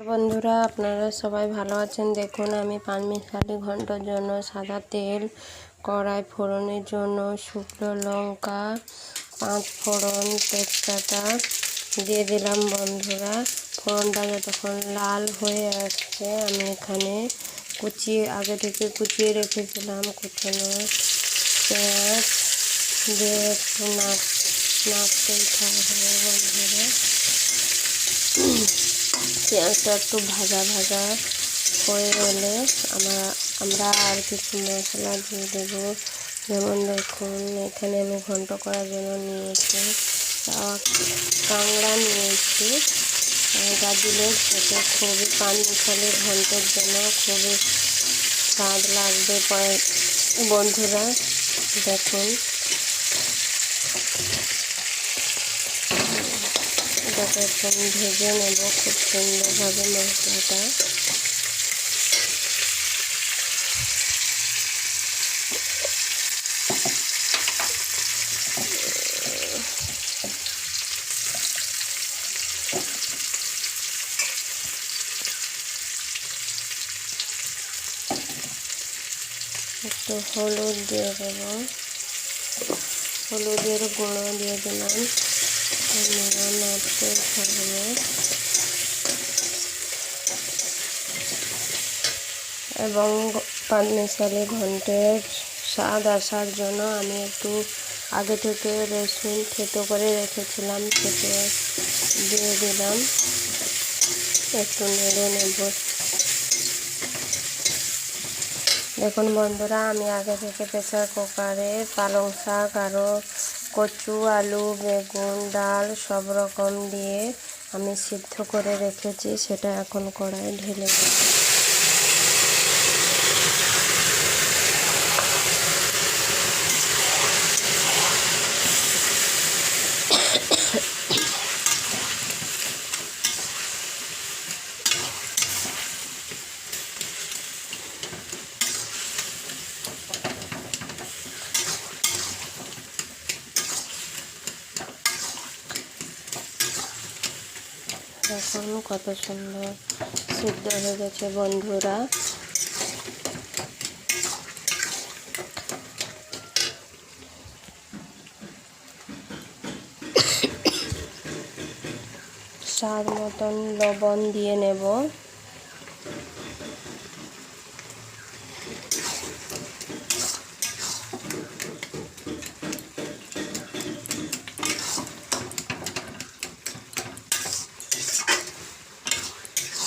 বন্ধুরা, আপনারা সবাই ভালো আছেন। দেখুন, আমি পাঁচমিশালি ঘন্টার জন্য সাদা তেল, কড়াই ফোড়নের জন্য শুকনো লঙ্কা, 5 ফোড়ন, তেজপাতা দিয়ে দিলাম। বন্ধুরা, ফোড়নটা যতক্ষণ লাল হয়ে আসছে, আমি এখানে আগে থেকে কুচিয়ে রেখেছিলাম কুচানো পেঁয়াজ দিয়ে একটু নাড়তেই থাকবো। বন্ধুরা, পেঁয়াজটা একটু ভাজা হয়ে এলে আমরা আর কিছু মশলা দিয়ে দেবো। যেমন দেখুন, এখানে আমি ঘন্ট করার জন্য নিয়েছি কাঁকড়া নিয়েছি। কাঁকড়া দিলে খেতে খুবই পাঁচমিশালি ঘন্টের জন্য খুবই স্বাদ লাগবে। বন্ধুরা দেখুন, এটাকে একদম ভেজে নেব খুব সুন্দরভাবে মশলাটা। একটু হলুদ দিয়ে দেব, হলুদের গুঁড়ো দিয়ে দিলাম। নাড়তে থাকবো এবং পাঁচমিশালি ঘন্টের স্বাদ আসার জন্য আমি একটু আগে থেকে রসুন থেতো করে রেখেছিলাম, সেটা দিয়ে দিলাম। একটু নেড়ে নেব। দেখুন বন্ধুরা, আমি আগে থেকে প্রেসার কুকারে পালং শাক, আরও কচু, আলু, বেগুন, ডাল সব রকম দিয়ে আমি সিদ্ধ করে রেখেছি। সেটা এখন কড়াই ঢেলে দেব। এখন কত সুন্দর সিদ্ধ হয়ে গেছে বন্ধুরা। স্বাদ মতন লবণ দিয়ে নেব।